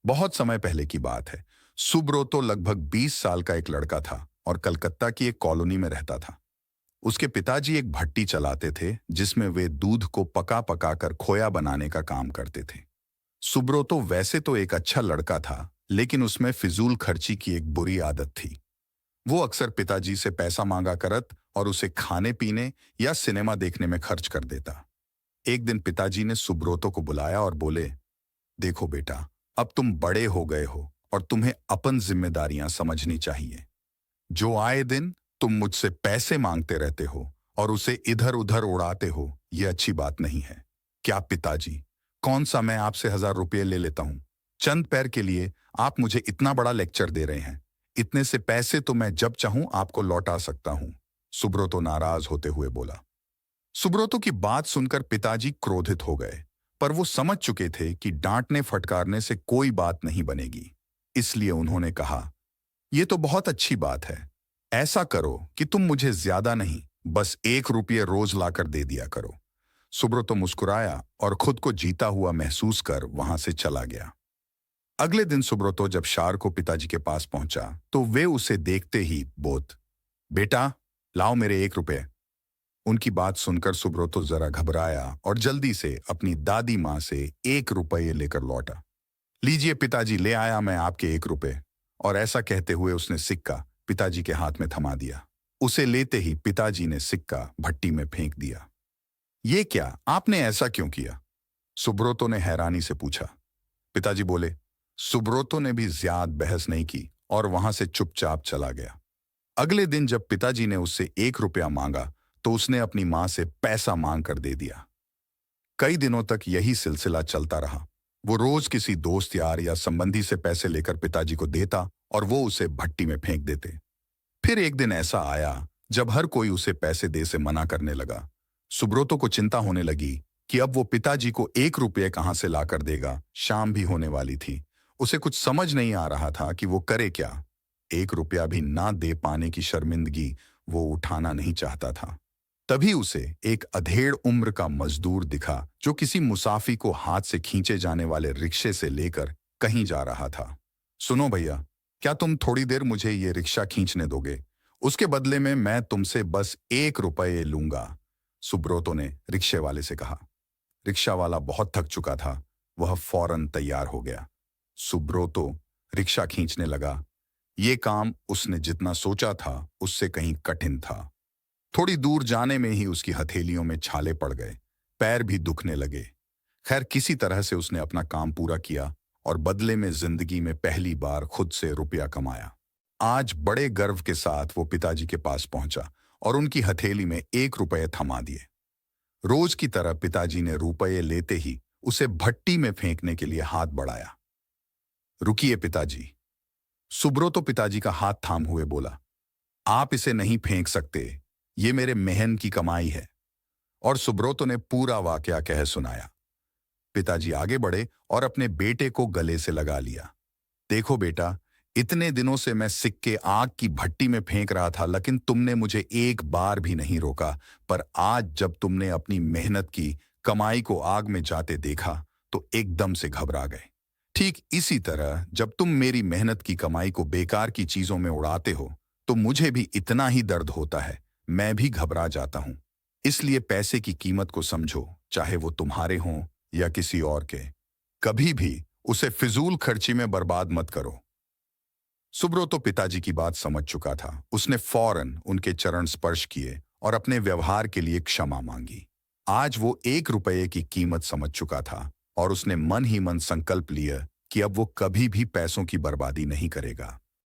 बहुत समय पहले की बात है। सुब्रोतो लगभग 20 साल का एक लड़का था और कलकत्ता की एक कॉलोनी में रहता था। उसके पिताजी एक भट्टी चलाते थे जिसमें वे दूध को पका पका कर खोया बनाने का काम करते थे। सुब्रोतो वैसे तो एक अच्छा लड़का था, लेकिन उसमें फिजूल खर्ची की एक बुरी आदत थी। वो अक्सर पिताजी से पैसा मांगा करत और उसे खाने पीने या सिनेमा देखने में खर्च कर देता। एक दिन पिताजी ने सुब्रोतो को बुलाया और बोले, देखो बेटा, अब तुम बड़े हो गए हो और तुम्हें अपन जिम्मेदारियां समझनी चाहिए। जो आए दिन तुम मुझसे पैसे मांगते रहते हो और उसे इधर उधर उड़ाते हो, यह अच्छी बात नहीं है। क्या पिताजी, कौन सा मैं आपसे 1000 रुपये ले लेता हूं? चंद पैर के लिए आप मुझे इतना बड़ा लेक्चर दे रहे हैं। इतने से पैसे तो मैं जब चाहूं आपको लौटा सकता हूं। सुब्रोतो नाराज होते हुए बोला। सुब्रोतो की बात सुनकर पिताजी क्रोधित हो गए, पर वो समझ चुके थे कि डांटने फटकारने से कोई बात नहीं बनेगी। इसलिए उन्होंने कहा, ये तो बहुत अच्छी बात है। ऐसा करो कि तुम मुझे ज्यादा नहीं, बस 1 रुपये रोज लाकर दे दिया करो। सुब्रोतो मुस्कुराया और खुद को जीता हुआ महसूस कर वहां से चला गया। अगले दिन सुब्रोतो जब शार को पिताजी के पास पहुंचा तो वे उसे देखते ही बोत, बेटा, लाओ मेरे 1 रुपये। उनकी बात सुनकर सुब्रोतो जरा घबराया और जल्दी से अपनी दादी माँ से 1 रुपये लेकर लौटा। लीजिए पिताजी, ले आया मैं आपके 1 रुपये। और ऐसा कहते हुए उसने सिक्का पिताजी के हाथ में थमा दिया। उसे लेते ही पिताजी ने सिक्का भट्टी में फेंक दिया। ये क्या, आपने ऐसा क्यों किया? सुब्रोतो ने हैरानी से पूछा। पिताजी बोले। सुब्रोतो ने भी ज्यादा बहस नहीं की और वहां से चुपचाप चला गया। अगले दिन जब पिताजी ने उससे 1 रुपया मांगा तो उसने अपनी मां से पैसा मांग कर दे दिया। कई दिनों तक यही सिलसिला चलता रहा। वो रोज किसी दोस्त यार या संबंधी से पैसे लेकर पिताजी को देता और वो उसे भट्टी में फेंक देते। फिर एक दिन ऐसा आया जब हर कोई उसे पैसे दे से मना करने लगा। सुब्रोतो को चिंता होने लगी कि अब वो पिताजी को 1 रुपये कहां से लाकर देगा। शाम भी होने वाली थी। उसे कुछ समझ नहीं आ रहा था कि वो करे क्या। 1 रुपया भी ना दे पाने की शर्मिंदगी वो उठाना नहीं चाहता था। तभी उसे एक अधेड़ उम्र का मजदूर दिखा जो किसी मुसाफिर को हाथ से खींचे जाने वाले रिक्शे से लेकर कहीं जा रहा था। सुनो भैया, क्या तुम थोड़ी देर मुझे ये रिक्शा खींचने दोगे? उसके बदले में मैं तुमसे बस 1 रुपये लूंगा, सुब्रोतो ने रिक्शे वाले से कहा। रिक्शा वाला बहुत थक चुका था। वह फौरन तैयार हो गया। सुब्रोतो रिक्शा खींचने लगा। ये काम उसने जितना सोचा था उससे कहीं कठिन था। थोड़ी दूर जाने में ही उसकी हथेलियों में छाले पड़ गए, पैर भी दुखने लगे। खैर, किसी तरह से उसने अपना काम पूरा किया और बदले में जिंदगी में पहली बार खुद से रुपया कमाया। आज बड़े गर्व के साथ वो पिताजी के पास पहुंचा और उनकी हथेली में 1 रुपये थमा दिए। रोज की तरह पिताजी ने रुपये लेते ही उसे भट्टी में फेंकने के लिए हाथ बढ़ाया। रुकिए पिताजी, सुब्रोतो पिताजी का हाथ थाम हुए बोला। आप इसे नहीं फेंक सकते, ये मेरे मेहनत की कमाई है। और सुब्रोतो ने पूरा वाकया कह सुनाया। पिताजी आगे बढ़े और अपने बेटे को गले से लगा लिया। देखो बेटा, इतने दिनों से मैं सिक्के आग की भट्टी में फेंक रहा था, लेकिन तुमने मुझे एक बार भी नहीं रोका। पर आज जब तुमने अपनी मेहनत की कमाई को आग में जाते देखा तो एकदम से घबरा गए। ठीक इसी तरह जब तुम मेरी मेहनत की कमाई को बेकार की चीजों में उड़ाते हो तो मुझे भी इतना ही दर्द होता है। मैं भी घबरा जाता हूं। इसलिए पैसे की कीमत को समझो, चाहे वो तुम्हारे हों या किसी और के। कभी भी उसे फिजूल खर्ची में बर्बाद मत करो। सुब्रोतो पिताजी की बात समझ चुका था। उसने फौरन उनके चरण स्पर्श किए और अपने व्यवहार के लिए क्षमा मांगी। आज वो 1 रुपये की कीमत समझ चुका था और उसने मन ही मन संकल्प लिया कि अब वो कभी भी पैसों की बर्बादी नहीं करेगा।